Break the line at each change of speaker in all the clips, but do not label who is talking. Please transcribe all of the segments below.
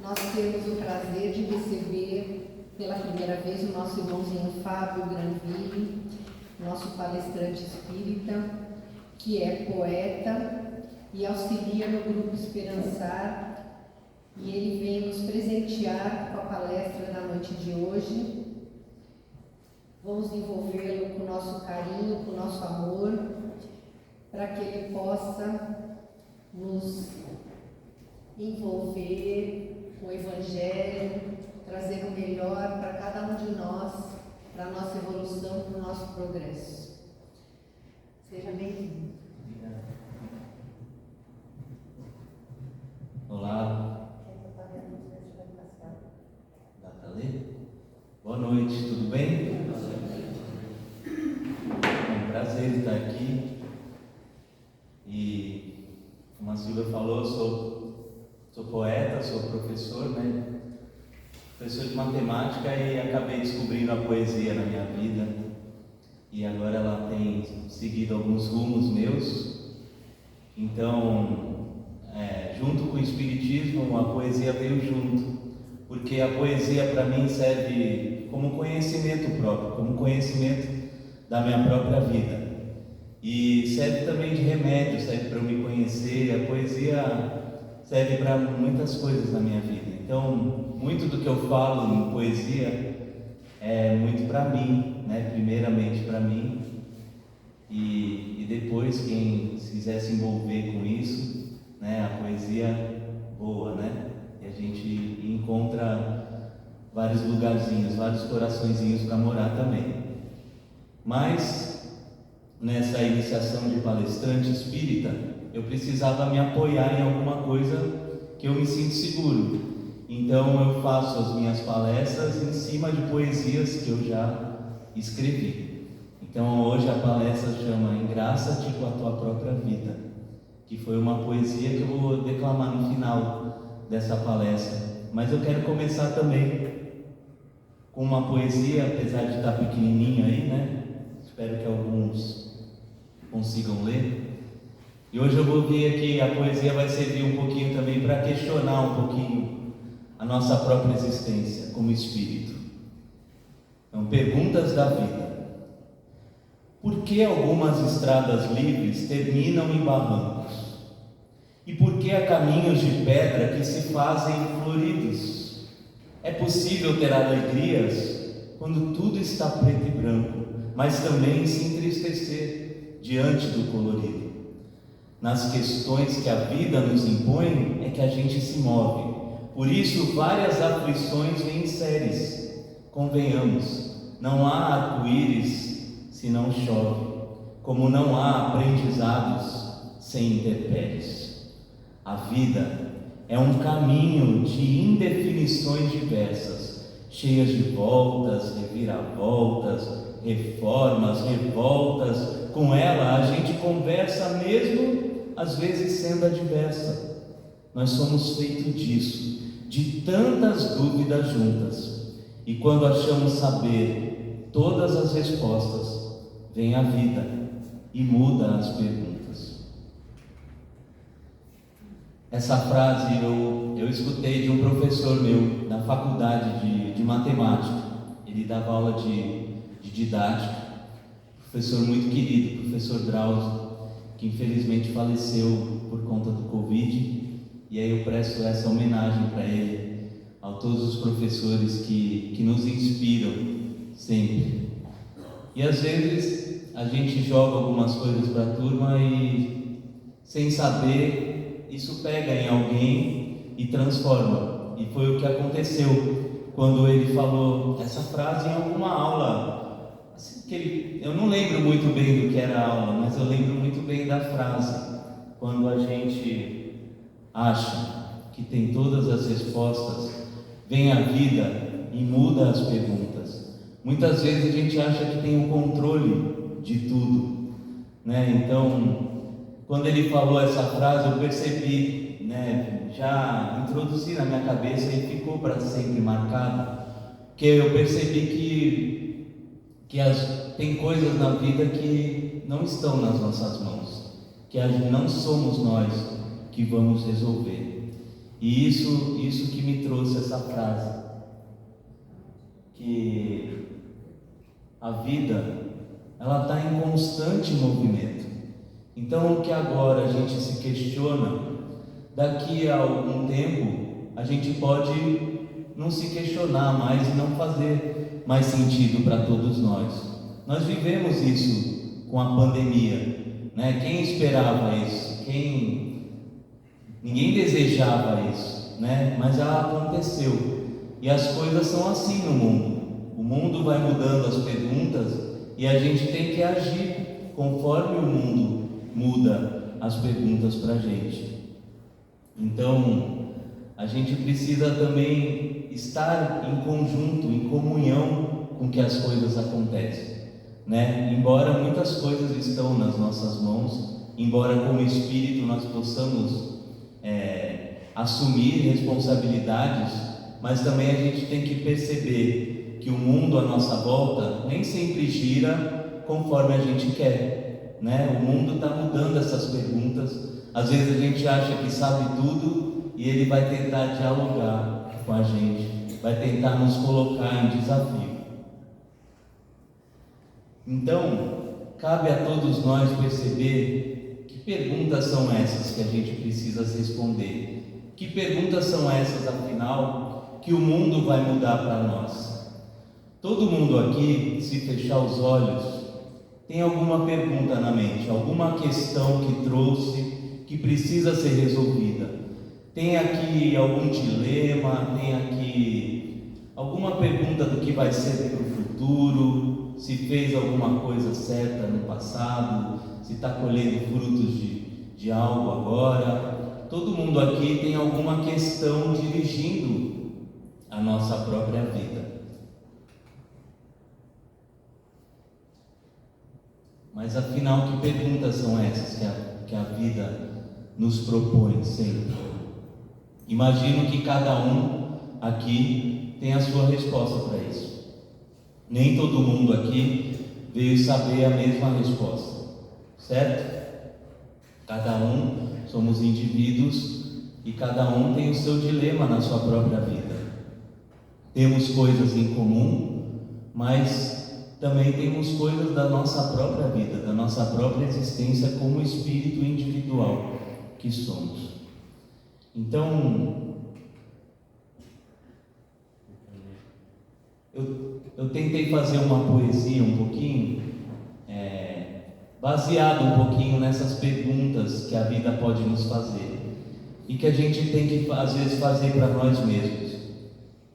nós temos o prazer de receber pela primeira vez o nosso irmãozinho Fábio Granville, nosso palestrante espírita, que é poeta e auxilia no Grupo Esperançar, e ele vem nos presentear com a palestra da noite de hoje. Vamos envolvê-lo com o nosso carinho, com o nosso amor, para que ele possa nos envolver com o Evangelho, trazer o melhor para cada um de nós, para a nossa evolução, para o nosso progresso. Seja bem-vindo.
Olá. Dá para ler? Boa noite, tudo bem? É um prazer estar aqui. E como a Silvia falou, sou poeta, sou professor, né? Professor de matemática, e acabei descobrindo a poesia na minha vida. E agora ela tem seguido alguns rumos meus. Então, junto com o Espiritismo, a poesia veio junto. Porque a poesia para mim serve como conhecimento próprio, como conhecimento da minha própria vida. E serve também de remédio, serve para eu me conhecer. A poesia serve para muitas coisas na minha vida. Então, muito do que eu falo em poesia é muito para mim, né? Primeiramente para mim, e depois quem se quiser se envolver com isso, né? A poesia boa, né? E a gente encontra vários lugarzinhos, vários coraçõezinhos para morar também. Mas nessa iniciação de palestrante espírita, eu precisava me apoiar em alguma coisa que eu me sinto seguro. Então eu faço as minhas palestras em cima de poesias que eu já escrevi. Então hoje a palestra chama Engraça-te com a tua própria vida, que foi uma poesia que eu vou declamar no final dessa palestra. Mas eu quero começar também com uma poesia, apesar de estar pequenininha aí, né? Espero que alguns consigam ler. E hoje eu vou ver aqui, a poesia vai servir um pouquinho também para questionar um pouquinho a nossa própria existência como espírito. Então, perguntas da vida. Por que algumas estradas livres terminam em barrancos? E por que há caminhos de pedra que se fazem floridos? É possível ter alegrias quando tudo está preto e branco, mas também se entristecer diante do colorido. Nas questões que a vida nos impõe é que a gente se move. Por isso várias aflições vêm em séries. Convenhamos, não há arco-íris se não chove, como não há aprendizados sem intempéries. A vida é um caminho de indefinições diversas, cheias de voltas, reviravoltas, reformas, revoltas. Com ela a gente conversa mesmo às vezes sendo adversa. Nós somos feitos disso, de tantas dúvidas juntas. E quando achamos saber todas as respostas, vem a vida e muda as perguntas. Essa frase eu escutei de um professor meu na faculdade de matemática. Ele dava aula de didática. Professor muito querido, professor Drauzio, que infelizmente faleceu por conta do Covid, e aí eu presto essa homenagem para ele, a todos os professores que nos inspiram sempre. E às vezes a gente joga algumas coisas para a turma e, sem saber, isso pega em alguém e transforma. E foi o que aconteceu quando ele falou essa frase em alguma aula. Eu não lembro muito bem do que era a aula, mas eu lembro muito bem da frase. Quando a gente acha que tem todas as respostas, vem a vida e muda as perguntas. Muitas vezes a gente acha que tem o controle de tudo, né? Então, quando ele falou essa frase, eu percebi, né? Já introduzi na minha cabeça e ficou para sempre marcado, que eu percebi que tem coisas na vida que não estão nas nossas mãos, que não somos nós que vamos resolver. E isso que me trouxe essa frase, que a vida, ela está em constante movimento. Então, o que agora a gente se questiona, daqui a algum tempo a gente pode não se questionar mais e não fazer mais sentido para todos nós. Nós vivemos isso com a pandemia, né? Quem esperava isso? Ninguém desejava isso, né? Mas já aconteceu. E as coisas são assim no mundo. O mundo vai mudando as perguntas e a gente tem que agir conforme o mundo muda as perguntas para a gente. Então, a gente precisa também estar em conjunto, em comunhão com que as coisas acontecem, né? Embora muitas coisas estão nas nossas mãos, embora como espírito nós possamos assumir responsabilidades, mas também a gente tem que perceber que o mundo à nossa volta nem sempre gira conforme a gente quer, né? O mundo está mudando essas perguntas. Às vezes a gente acha que sabe tudo e ele vai tentar dialogar com a gente, vai tentar nos colocar em desafio. Então, cabe a todos nós perceber que perguntas são essas que a gente precisa responder. Que perguntas são essas, afinal, que o mundo vai mudar para nós? Todo mundo aqui, se fechar os olhos, tem alguma pergunta na mente, alguma questão que trouxe, que precisa ser resolvida. Tem aqui algum dilema, tem aqui alguma pergunta do que vai ser para o futuro, se fez alguma coisa certa no passado, se está colhendo frutos de algo agora. Todo mundo aqui tem alguma questão dirigindo a nossa própria vida. Mas afinal, que perguntas são essas que a vida nos propõe sempre? Imagino que cada um aqui tem a sua resposta para isso. Nem todo mundo aqui veio saber a mesma resposta, certo? Cada um somos indivíduos e cada um tem o seu dilema na sua própria vida. Temos coisas em comum, mas também temos coisas da nossa própria vida, da nossa própria existência como espírito individual que somos. Então, eu tentei fazer uma poesia um pouquinho, baseado um pouquinho nessas perguntas que a vida pode nos fazer e que a gente tem que às vezes fazer para nós mesmos.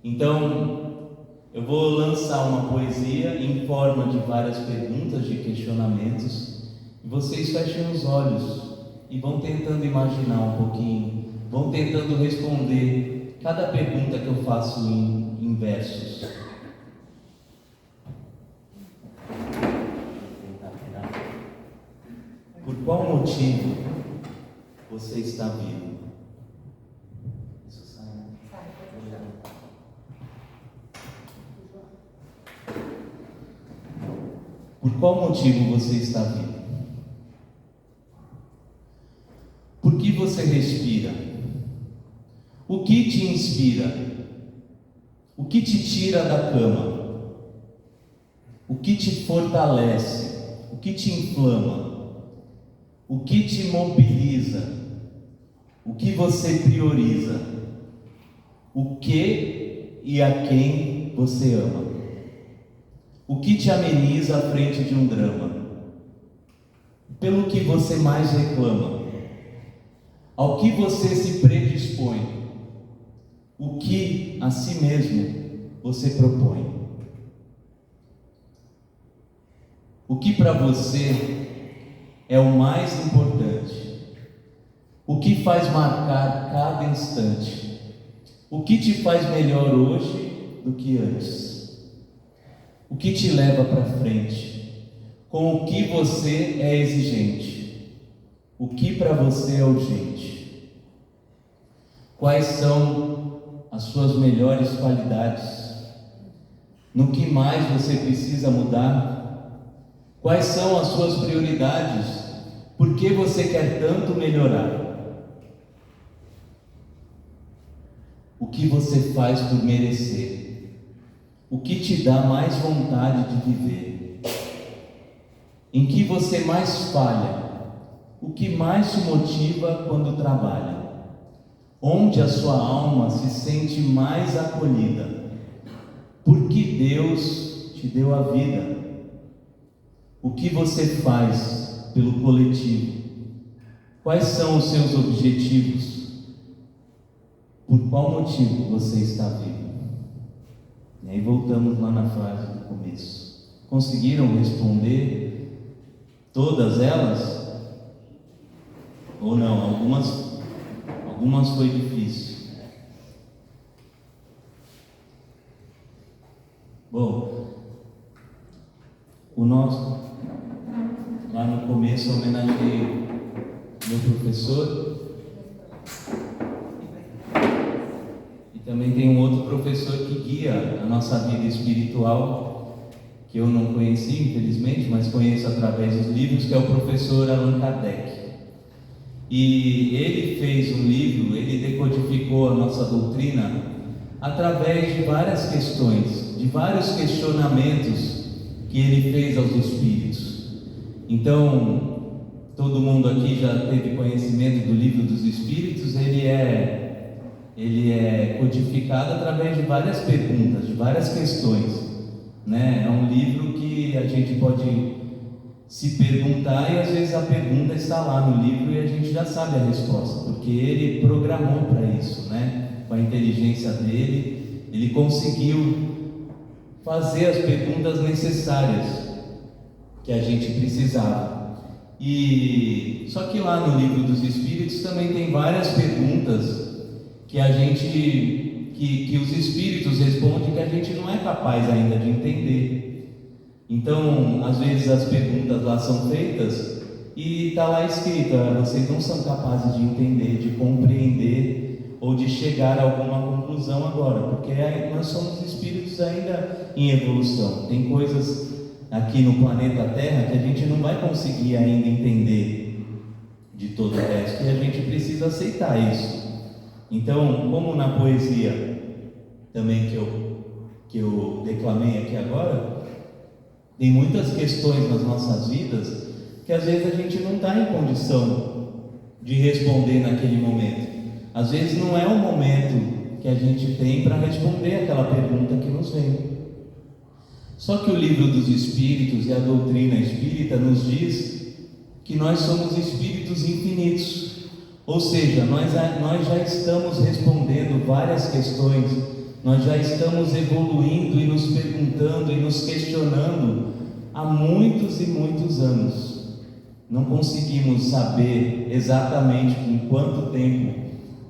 Então, eu vou lançar uma poesia em forma de várias perguntas, de questionamentos, e vocês fechem os olhos e vão tentando imaginar um pouquinho, vão tentando responder cada pergunta que eu faço em versos. Por qual motivo você está vivo? Isso sai, né? Por qual motivo você está vivo? Por que você respira? O que te inspira? O que te tira da cama? O que te fortalece? O que te inflama? O que te mobiliza? O que você prioriza? O que e a quem você ama? O que te ameniza à frente de um drama? Pelo que você mais reclama? Ao que você se predispõe? O que a si mesmo você propõe? O que para você é o mais importante? O que faz marcar cada instante? O que te faz melhor hoje do que antes? O que te leva para frente? Com o que você é exigente? O que para você é urgente? Quais são as suas melhores qualidades? No que mais você precisa mudar? Quais são as suas prioridades? Por que você quer tanto melhorar? que você faz por merecer? O que te dá mais vontade de viver? Em que você mais falha? O que mais te motiva quando trabalha? Onde a sua alma se sente mais acolhida? Por que Deus te deu a vida? O que você faz pelo coletivo? Quais são os seus objetivos? Por qual motivo você está vivo? E aí voltamos lá na frase do começo. Conseguiram responder todas elas? Ou não? Algumas foi difícil. Bom, lá no começo eu homenageei meu professor. E também tem um outro professor que guia a nossa vida espiritual, que eu não conheci, infelizmente, mas conheço através dos livros, que é o professor Allan Kardec. E ele fez um livro, ele decodificou a nossa doutrina através de várias questões, de vários questionamentos que ele fez aos espíritos. Então, todo mundo aqui já teve conhecimento do Livro dos Espíritos. Ele é codificado através de várias perguntas, de várias questões, né? É um livro que a gente pode se perguntar e às vezes a pergunta está lá no livro e a gente já sabe a resposta, porque ele programou para isso, né? Com a inteligência dele, ele conseguiu fazer as perguntas necessárias que a gente precisava. E só que lá no Livro dos Espíritos também tem várias perguntas que a gente, que os espíritos respondem, que a gente não é capaz ainda de entender. Então, às vezes as perguntas lá são feitas e está lá escrito: vocês não são capazes de entender, de compreender ou de chegar a alguma conclusão agora, porque nós somos espíritos ainda em evolução. Tem coisas aqui no planeta Terra que a gente não vai conseguir ainda entender de todo o resto, e a gente precisa aceitar isso. Então, como na poesia também que eu declamei aqui agora, tem muitas questões nas nossas vidas que às vezes a gente não está em condição de responder naquele momento. Às vezes não é o momento que a gente tem para responder aquela pergunta que nos vem. Só que o Livro dos Espíritos e a doutrina espírita nos diz que nós somos espíritos infinitos. Ou seja, nós já estamos respondendo várias questões, nós já estamos evoluindo e nos perguntando e nos questionando há muitos e muitos anos. Não conseguimos saber exatamente em quanto tempo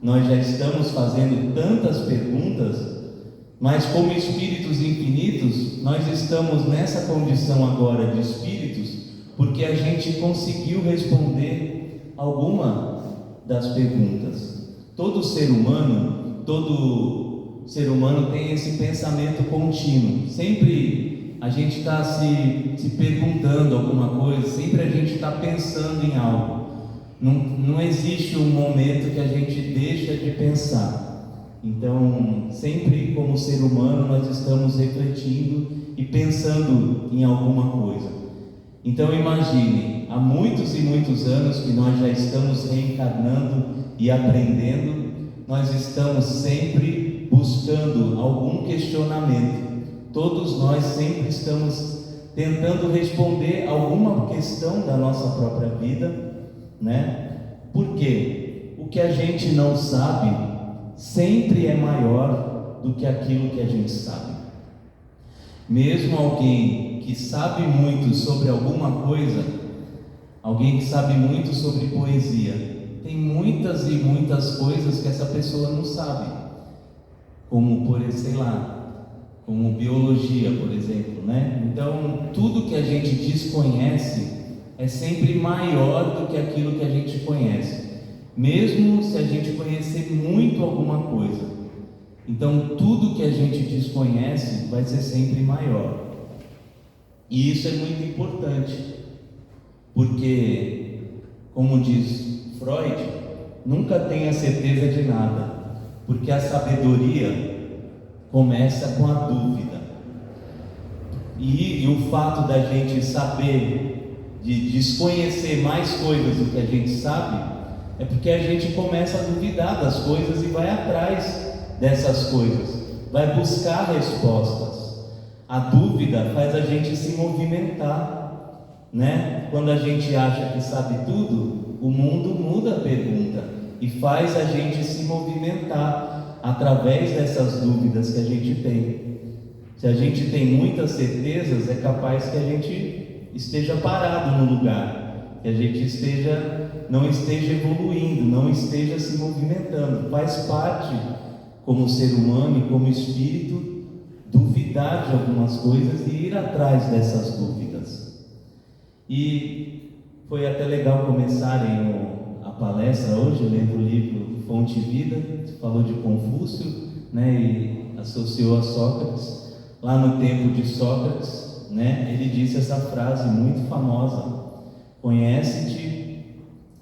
nós já estamos fazendo tantas perguntas, mas como espíritos infinitos, nós estamos nessa condição agora de espíritos porque a gente conseguiu responder alguma das perguntas. Todo ser humano tem esse pensamento contínuo. Sempre a gente está se perguntando alguma coisa, sempre a gente está pensando em algo. Não existe um momento que a gente deixa de pensar. Então, sempre como ser humano, nós estamos refletindo e pensando em alguma coisa. Então imagine, há muitos e muitos anos que nós já estamos reencarnando e aprendendo, nós estamos sempre buscando algum questionamento. Todos nós sempre estamos tentando responder alguma questão da nossa própria vida, né? Porque o que a gente não sabe sempre é maior do que aquilo que a gente sabe. Mesmo alguém que sabe muito sobre alguma coisa, alguém que sabe muito sobre poesia, tem muitas e muitas coisas que essa pessoa não sabe, como como biologia, por exemplo, né? Então, tudo que a gente desconhece é sempre maior do que aquilo que a gente conhece, mesmo se a gente conhecer muito alguma coisa. Então, tudo que a gente desconhece vai ser sempre maior. E isso é muito importante, porque, como diz Freud, nunca tenha certeza de nada, Porque a sabedoria começa com a dúvida. E o fato da gente saber, de desconhecer mais coisas do que a gente sabe, é porque a gente começa a duvidar das coisas e vai atrás dessas coisas, vai buscar respostas. A dúvida faz a gente se movimentar, né? Quando a gente acha que sabe tudo, o mundo muda a pergunta e faz a gente se movimentar através dessas dúvidas que a gente tem. Se a gente tem muitas certezas, é capaz que a gente esteja parado no lugar, que a gente não esteja evoluindo, não esteja se movimentando. Faz parte, como ser humano e como espírito, duvidar de algumas coisas e ir atrás dessas dúvidas. E foi até legal começarem a palestra hoje, lendo o livro Fonte e Vida. Falou de Confúcio, né, e associou a Sócrates. Lá no tempo de Sócrates, né, ele disse essa frase muito famosa: conhece-te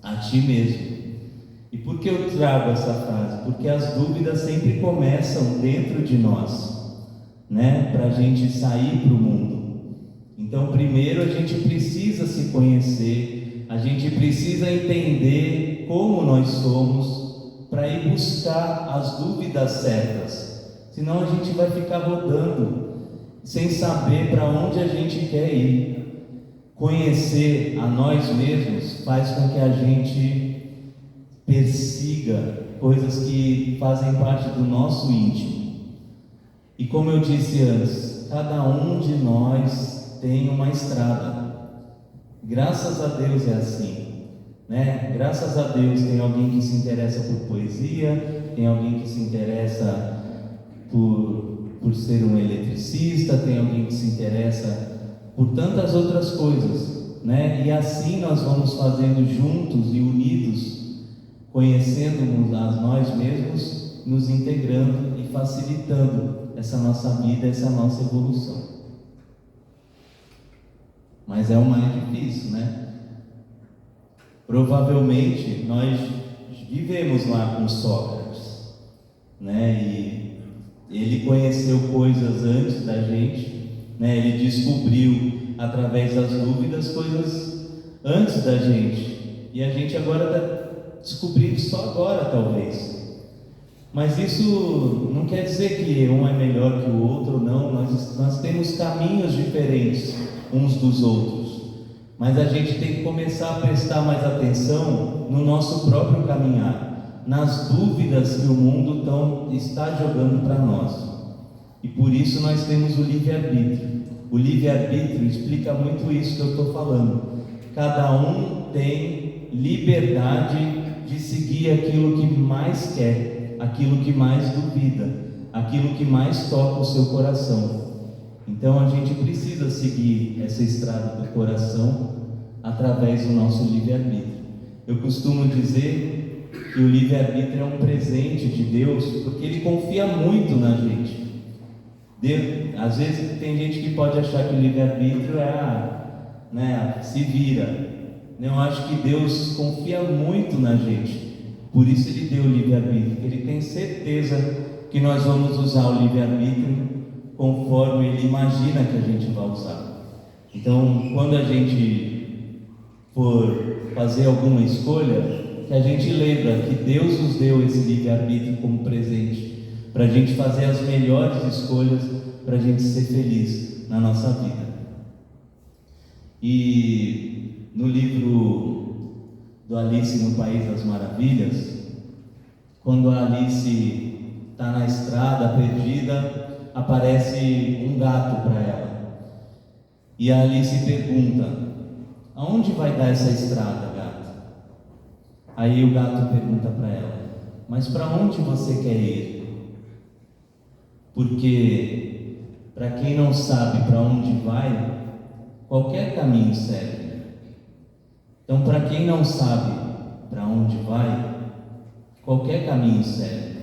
a ti mesmo. E por que eu trago essa frase? Porque as dúvidas sempre começam dentro de nós, né, para a gente sair para o mundo. Então, primeiro a gente precisa se conhecer, a gente precisa entender como nós somos, para ir buscar as dúvidas certas. Senão a gente vai ficar rodando sem saber para onde a gente quer ir. Conhecer a nós mesmos faz com que a gente persiga coisas que fazem parte do nosso íntimo. E como eu disse antes, cada um de nós tem uma estrada. Graças a Deus é assim, né? Graças a Deus tem alguém que se interessa por poesia, tem alguém que se interessa por ser um eletricista, tem alguém que se interessa por tantas outras coisas, né? E assim nós vamos fazendo juntos e unidos, conhecendo-nos a nós mesmos, nos integrando e facilitando essa nossa vida, essa nossa evolução. Mas é o mais difícil, né? Provavelmente nós vivemos lá com Sócrates, né? E ele conheceu coisas antes da gente, né? Ele descobriu através das dúvidas coisas antes da gente, e a gente agora está descobrindo só agora, talvez. Mas isso não quer dizer que um é melhor que o outro, não. Nós temos caminhos diferentes uns dos outros, mas a gente tem que começar a prestar mais atenção no nosso próprio caminhar, nas dúvidas que o mundo está jogando para nós. E por isso nós temos o livre-arbítrio. O livre-arbítrio explica muito isso que eu estou falando. Cada um tem liberdade de seguir aquilo que mais quer, aquilo que mais duvida, aquilo que mais toca o seu coração. Então a gente precisa seguir essa estrada do coração através do nosso livre-arbítrio. Eu costumo dizer que o livre-arbítrio é um presente de Deus, porque Ele confia muito na gente. Às vezes tem gente que pode achar que o livre-arbítrio se vira. Eu acho que Deus confia muito na gente, por isso Ele deu o livre-arbítrio. Ele tem certeza que nós vamos usar o livre-arbítrio conforme Ele imagina que a gente vai usar. Então, quando a gente for fazer alguma escolha, que a gente lembra que Deus nos deu esse livre-arbítrio como presente, para a gente fazer as melhores escolhas, para a gente ser feliz na nossa vida. E no livro do Alice no País das Maravilhas, quando a Alice está na estrada perdida, aparece um gato para ela. E a Alice pergunta: aonde vai dar essa estrada, gato? Aí o gato pergunta para ela: mas para onde você quer ir? Porque para quem não sabe para onde vai, qualquer caminho serve. Então, para quem não sabe para onde vai, qualquer caminho serve.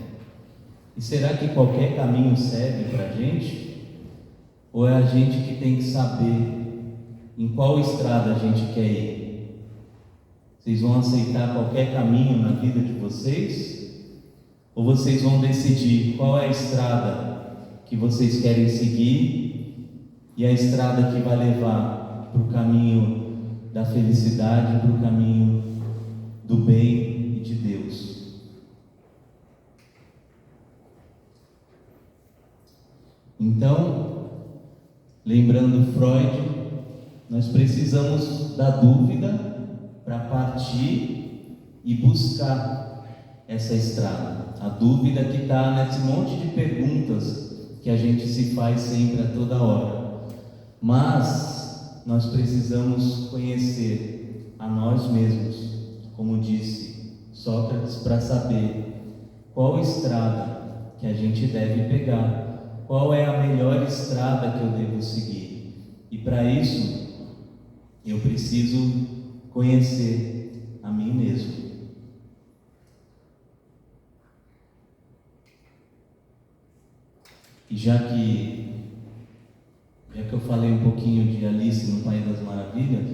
E será que qualquer caminho serve para a gente? Ou é a gente que tem que saber em qual estrada a gente quer ir? Vocês vão aceitar qualquer caminho na vida de vocês? Ou vocês vão decidir qual é a estrada que vocês querem seguir e a estrada que vai levar para o caminho da felicidade, para o caminho do bem e de Deus. Então, lembrando Freud, nós precisamos da dúvida para partir e buscar essa estrada. A dúvida que está nesse monte de perguntas que a gente se faz sempre a toda hora. Mas nós precisamos conhecer a nós mesmos, como disse Sócrates, para saber qual estrada que a gente deve pegar, qual é a melhor estrada que eu devo seguir. E para isso, eu preciso conhecer a mim mesmo. E já que eu falei um pouquinho de Alice no País das Maravilhas,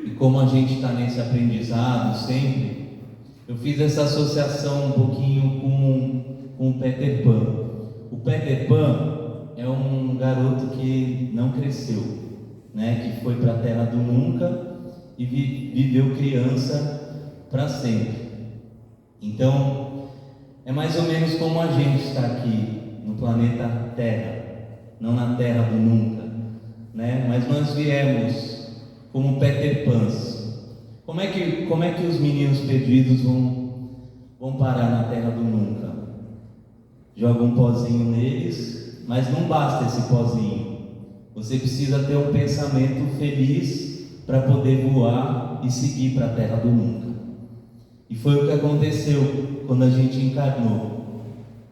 e como a gente está nesse aprendizado sempre, eu fiz essa associação um pouquinho com o Peter Pan. O Peter Pan é um garoto que não cresceu, que foi para a Terra do Nunca e viveu criança para sempre. Então, é mais ou menos como a gente está aqui no planeta Terra, não na Terra do Nunca, mas nós viemos como Peter Pans. Como é que os meninos perdidos vão parar na Terra do Nunca? Joga um pozinho neles, mas não basta esse pozinho. Você precisa ter um pensamento feliz para poder voar e seguir para a Terra do Nunca. E foi o que aconteceu quando a gente encarnou.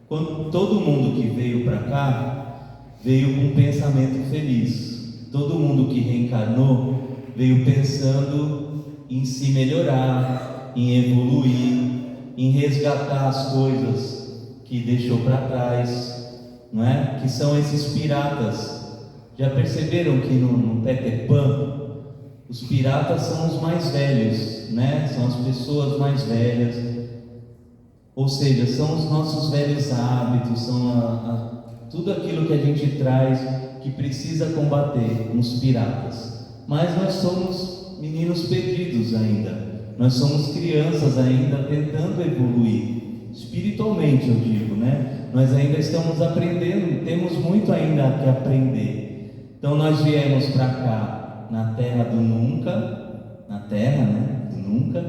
Quando todo mundo que veio para cá veio com um pensamento feliz. Todo mundo que reencarnou veio pensando em se melhorar, em evoluir, em resgatar as coisas que deixou para trás, que são esses piratas. Já perceberam que no Peter Pan os piratas são os mais velhos, são as pessoas mais velhas, ou seja, são os nossos velhos hábitos, são tudo aquilo que a gente traz que precisa combater nos piratas. Mas nós somos meninos perdidos ainda, nós somos crianças ainda tentando evoluir, espiritualmente eu digo, nós ainda estamos aprendendo, temos muito ainda que aprender. Então nós viemos para cá na Terra do Nunca, na Terra, do Nunca,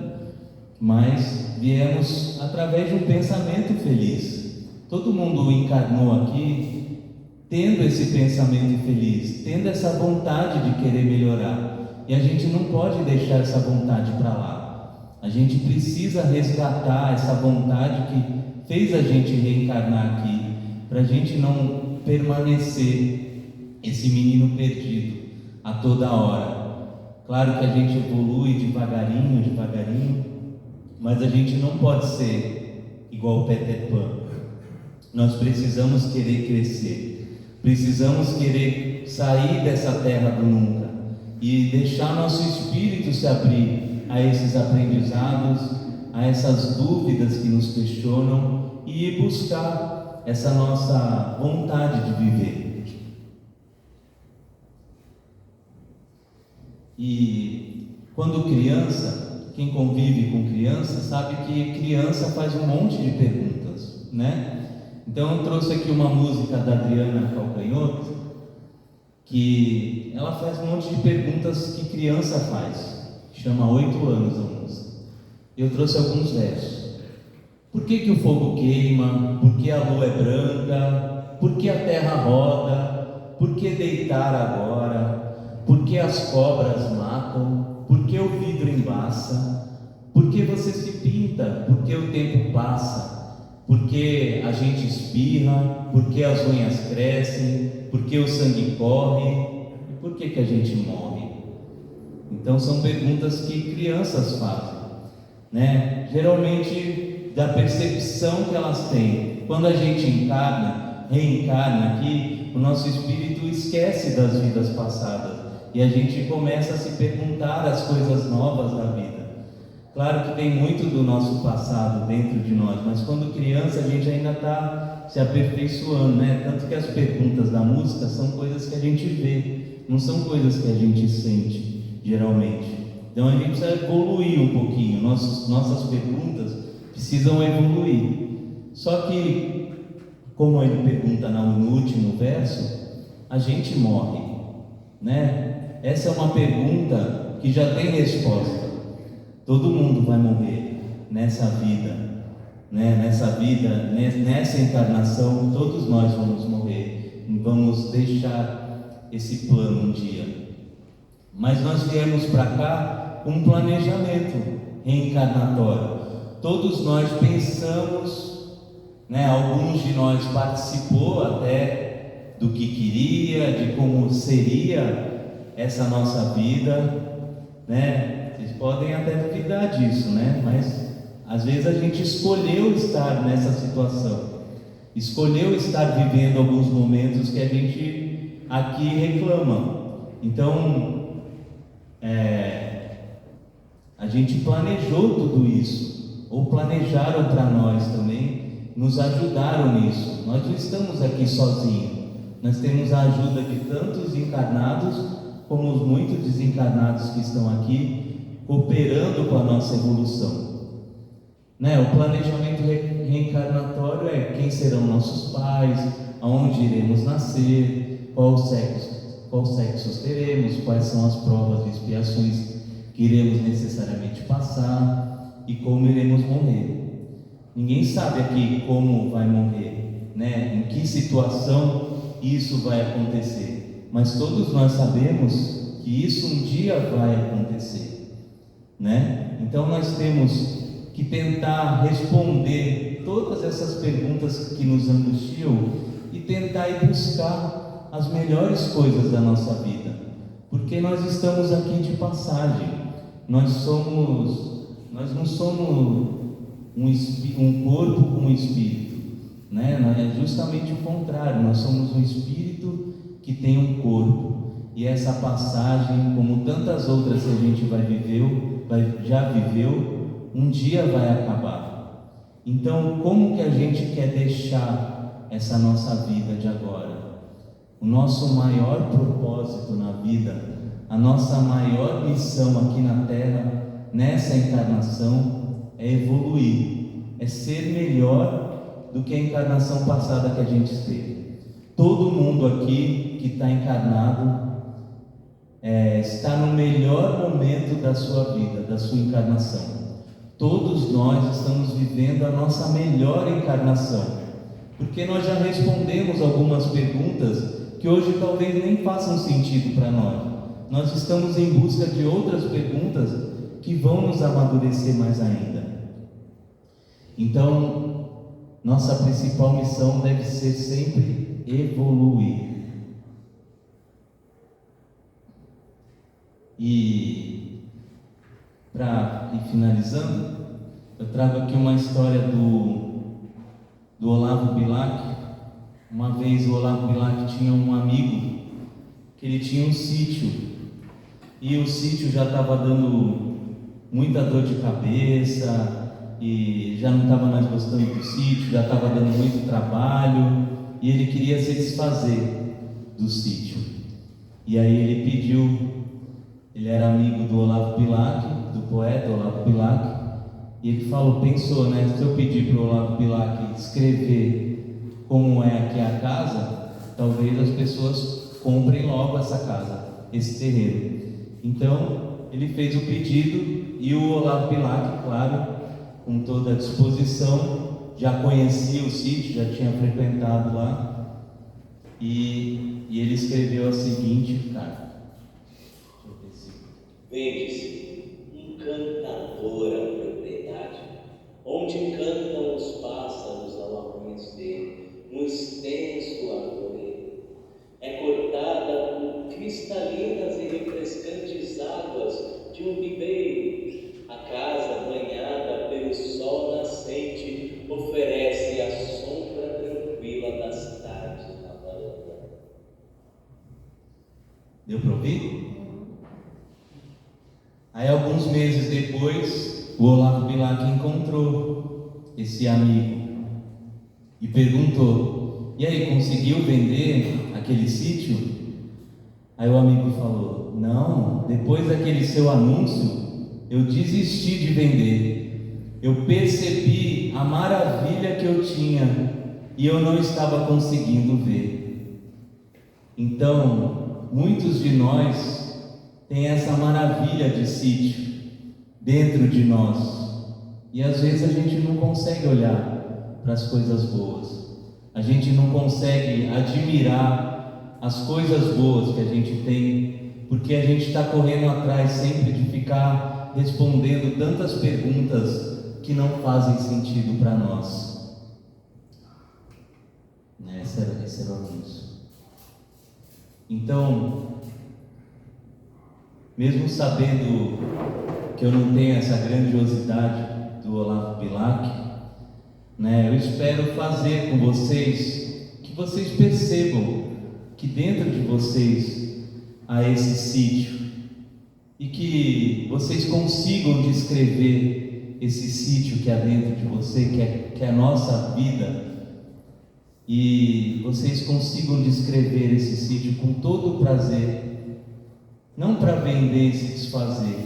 mas viemos através de um pensamento feliz. Todo mundo encarnou aqui tendo esse pensamento feliz, tendo essa vontade de querer melhorar, e a gente não pode deixar essa vontade para lá. A gente precisa resgatar essa vontade que fez a gente reencarnar aqui, para a gente não permanecer esse menino perdido a toda hora. Claro que a gente evolui devagarinho, mas a gente não pode ser igual o Peter Pan. Nós precisamos querer crescer, precisamos querer sair dessa terra do nunca e deixar nosso espírito se abrir a esses aprendizados, a essas dúvidas que nos questionam e buscar essa nossa vontade de viver. E quando criança, quem convive com criança sabe que criança faz um monte de perguntas, Então eu trouxe aqui uma música da Adriana Calcanhoto, que ela faz um monte de perguntas que criança faz, chama 8 anos a música. Eu trouxe alguns versos. Por que o fogo queima? Por que a lua é branca? Por que a terra roda? Por que deitar agora? Por que as cobras matam? Por que o vidro embaça? Por que você se pinta? Por que o tempo passa? Por que a gente espirra? Por que as unhas crescem? Por que o sangue corre? E por que a gente morre? Então são perguntas que crianças fazem, Geralmente da percepção que elas têm. Quando a gente reencarna aqui, o nosso espírito esquece das vidas passadas. e a gente começa a se perguntar as coisas novas da vida. Claro que tem muito do nosso passado dentro de nós, mas quando criança a gente ainda está se aperfeiçoando, né? Tanto que as perguntas da música são coisas que a gente vê, não são coisas que a gente sente, geralmente. Então a gente precisa evoluir um pouquinho, nossas perguntas precisam evoluir. Só que, como ele pergunta no último verso, a gente morre, né? Essa é uma pergunta que já tem resposta. Todo mundo vai morrer nessa vida, né? Nessa encarnação, todos nós vamos morrer, vamos deixar esse plano um dia. Mas nós viemos para cá com um planejamento reencarnatório. Todos nós pensamos, né? Alguns de nós participou até do que queria, de como seria essa nossa vida, né? Vocês podem até duvidar disso, né? Mas às vezes a gente escolheu estar nessa situação, escolheu estar vivendo alguns momentos que a gente aqui reclama. Então, a gente planejou tudo isso, ou planejaram para nós também, nos ajudaram nisso. Nós não estamos aqui sozinhos, nós temos a ajuda de tantos encarnados como os muitos desencarnados que estão aqui, cooperando com a nossa evolução, né? O planejamento reencarnatório é quem serão nossos pais, aonde iremos nascer, qual sexos teremos, quais são as provas e expiações que iremos necessariamente passar e como iremos morrer. Ninguém sabe aqui como vai morrer, né? Em que situação isso vai acontecer, mas todos nós sabemos que isso um dia vai acontecer, né? Então nós temos que tentar responder todas essas perguntas que nos angustiam e tentar ir buscar as melhores coisas da nossa vida, porque nós estamos aqui de passagem. Nós não somos um corpo com um espírito, né? É justamente o contrário, nós somos um espírito que tem um corpo, e essa passagem, como tantas outras que a gente já viveu, um dia vai acabar. Então, como que a gente quer deixar essa nossa vida de agora? O nosso maior propósito na vida, a nossa maior missão aqui na Terra, nessa encarnação, é evoluir, é ser melhor do que a encarnação passada que a gente esteve. Todo mundo aqui que está encarnado está no melhor momento da sua vida, da sua encarnação. Todos nós estamos vivendo a nossa melhor encarnação, porque nós já respondemos algumas perguntas que hoje talvez nem façam sentido para nós. Nós estamos em busca de outras perguntas que vão nos amadurecer mais ainda. Então, nossa principal missão deve ser sempre evoluir. E para ir finalizando, eu trago aqui uma história do Olavo Bilac. Uma vez o Olavo Bilac tinha um amigo que ele tinha um sítio, e o sítio já estava dando muita dor de cabeça, e já não estava mais gostando do sítio, já estava dando muito trabalho, e ele queria se desfazer do sítio. E aí ele pediu, ele era amigo do Olavo Bilac, do poeta Olavo Bilac, e ele pensou, né, se eu pedir para o Olavo Bilac escrever como é aqui a casa, talvez as pessoas comprem logo essa casa, esse terreno. Então ele fez o pedido, e o Olavo Bilac, claro, com toda a disposição, já conhecia o sítio, já tinha frequentado lá, e ele escreveu a seguinte carta.
Vende-se encantadora propriedade, onde cantam os pássaros ao amanhecer, no extenso arvoredo. É cortada por cristalinas e refrescantes águas de um ribeiro. A casa, banhada pelo sol nascente, oferece a sombra tranquila das tardes na varanda.
Deu para ouvir? Aí alguns meses depois, o Olavo Bilac encontrou esse amigo e perguntou: e aí, conseguiu vender aquele sítio? Aí o amigo falou: não, depois daquele seu anúncio, eu desisti de vender. Eu percebi a maravilha que eu tinha e eu não estava conseguindo ver. Então, muitos de nós têm essa maravilha de sítio dentro de nós e às vezes a gente não consegue olhar para as coisas boas, a gente não consegue admirar as coisas boas que a gente tem, porque a gente está correndo atrás sempre de ficar respondendo tantas perguntas que não fazem sentido para nós. Esse era o anúncio. Então, mesmo sabendo que eu não tenho essa grandiosidade do Olavo Bilac, eu espero fazer com vocês que vocês percebam que dentro de vocês há esse sítio e que vocês consigam descrever esse sítio que há dentro de você, que é a nossa vida, e vocês consigam descrever esse sítio com todo o prazer, não para vender e se desfazer,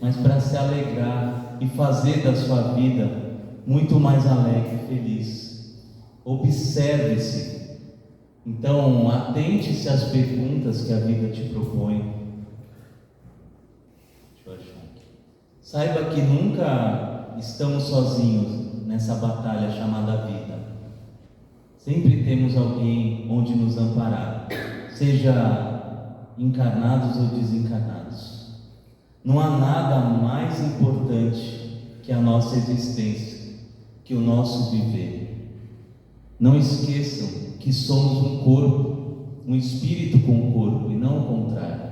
mas para se alegrar e fazer da sua vida muito mais alegre e feliz. Observe-se. Então, atente-se às perguntas que a vida te propõe. Deixa eu achar aqui. Saiba que nunca estamos sozinhos nessa batalha chamada vida. Sempre temos alguém onde nos amparar, seja encarnados ou desencarnados. Não há nada mais importante que a nossa existência, que o nosso viver. Não esqueçam que somos um corpo, um espírito com um corpo, e não o contrário.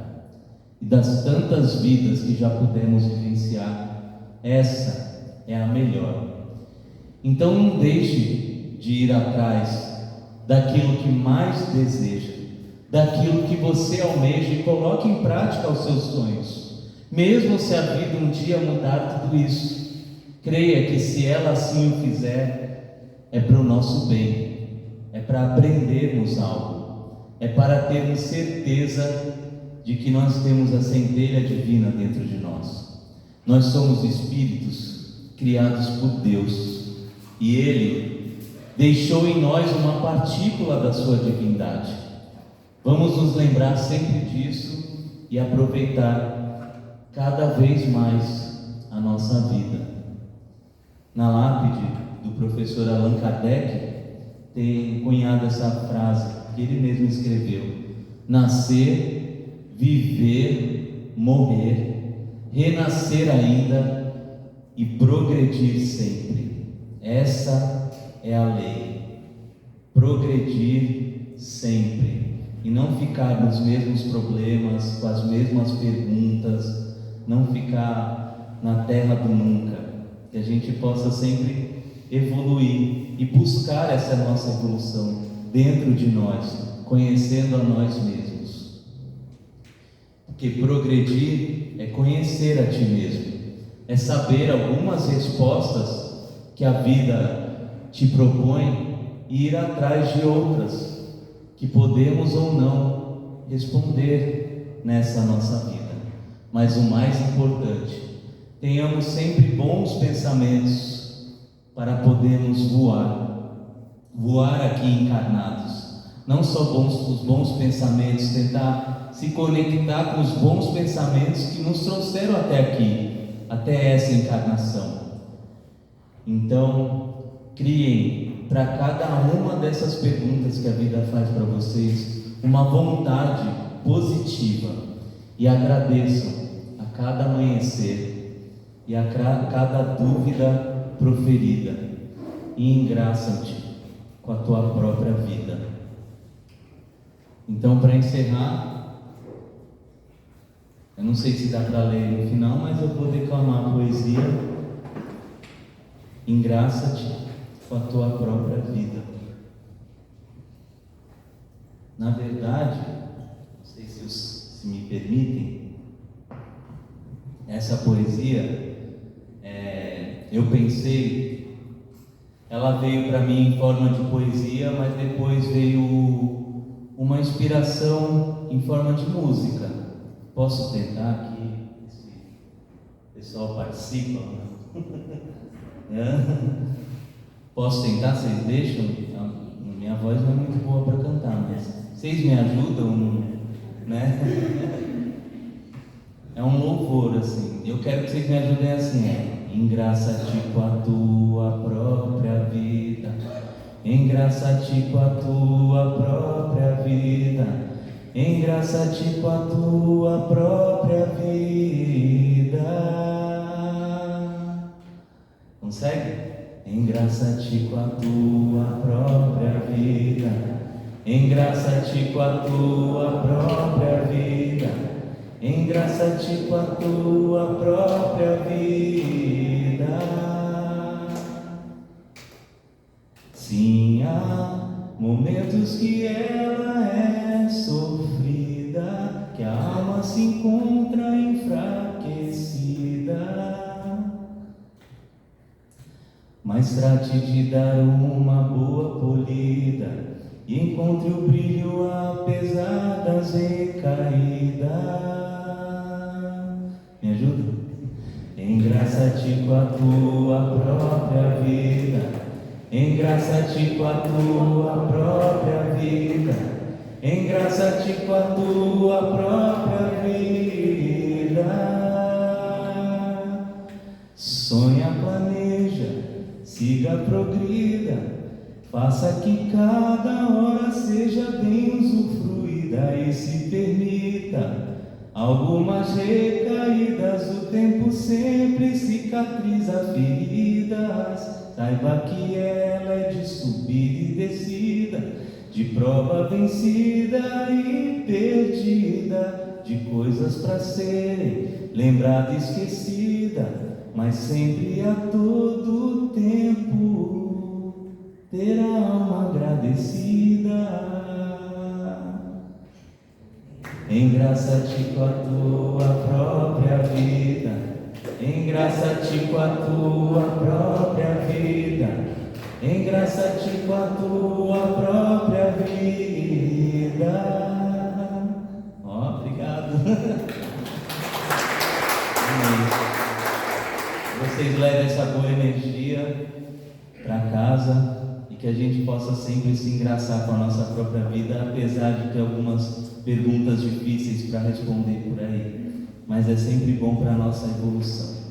E das tantas vidas que já pudemos vivenciar, essa é a melhor. Então não deixe de ir atrás daquilo que mais deseja, daquilo que você almeja, e coloque em prática os seus sonhos, mesmo se a vida um dia mudar tudo isso. Creia que se ela assim o fizer, é para o nosso bem, é para aprendermos algo, é para termos certeza de que nós temos a centelha divina dentro de nós. Nós somos espíritos criados por Deus, e Ele deixou em nós uma partícula da sua divindade. Vamos nos lembrar sempre disso e aproveitar cada vez mais a nossa vida. Na lápide do professor Allan Kardec tem cunhado essa frase que ele mesmo escreveu: nascer, viver, morrer, renascer ainda e progredir sempre. Essa é a lei, progredir sempre e não ficar nos mesmos problemas, com as mesmas perguntas, não ficar na terra do nunca, que a gente possa sempre evoluir e buscar essa nossa evolução dentro de nós, conhecendo a nós mesmos, porque progredir é conhecer a ti mesmo, é saber algumas respostas que a vida te propõe e ir atrás de outras que podemos ou não responder nessa nossa vida. Mas o mais importante, tenhamos sempre bons pensamentos para podermos voar aqui encarnados. Não só os bons pensamentos, tentar se conectar com os bons pensamentos que nos trouxeram até aqui, até essa encarnação. Então, criem para cada uma dessas perguntas que a vida faz para vocês uma vontade positiva e agradeçam a cada amanhecer e a cada dúvida proferida e engraçam-te com a tua própria vida. Então, para encerrar, eu não sei se dá para ler no final, mas eu vou declamar a poesia. Engraça-te com a tua própria vida. Na verdade, não sei se me permitem, essa poesia, eu pensei, ela veio para mim em forma de poesia, mas depois veio uma inspiração em forma de música. Posso tentar aqui? O pessoal participa? Posso tentar? Vocês deixam? Minha voz não é muito boa para cantar, mas vocês me ajudam, né? É um louvor, assim. Eu quero que vocês me ajudem assim, engraça-te com a tua própria vida, engraça-te com a tua própria vida, engraça-te com a tua própria vida. Consegue? Engraça-te com a tua própria vida, engraça-te com a tua própria vida, engraça-te com a tua própria vida. Sim, há momentos que ela é sofrida, que a alma se encontra enfraquecida. Mas trate de dar uma boa polida e encontre o brilho apesar das recaídas. Me ajuda? Engraça-te com a tua própria vida, engraça-te com a tua própria vida, engraça-te com a tua própria vida. Sonha, planeja, siga, progrida, faça que cada hora seja bem usufruída e se permita algumas recaídas. O tempo sempre cicatriza feridas. Saiba que ela é de subida e descida, de prova vencida e perdida, de coisas para serem lembrada e esquecida, mas sempre a todo tempo ter a alma agradecida. Engraça-te com a tua própria vida, engraça-te com a tua própria vida, engraça-te com a tua própria vida. Obrigado. Vocês levem essa boa energia para casa e que a gente possa sempre se engraçar com a nossa própria vida, apesar de ter algumas perguntas difíceis para responder por aí, mas é sempre bom para a nossa evolução.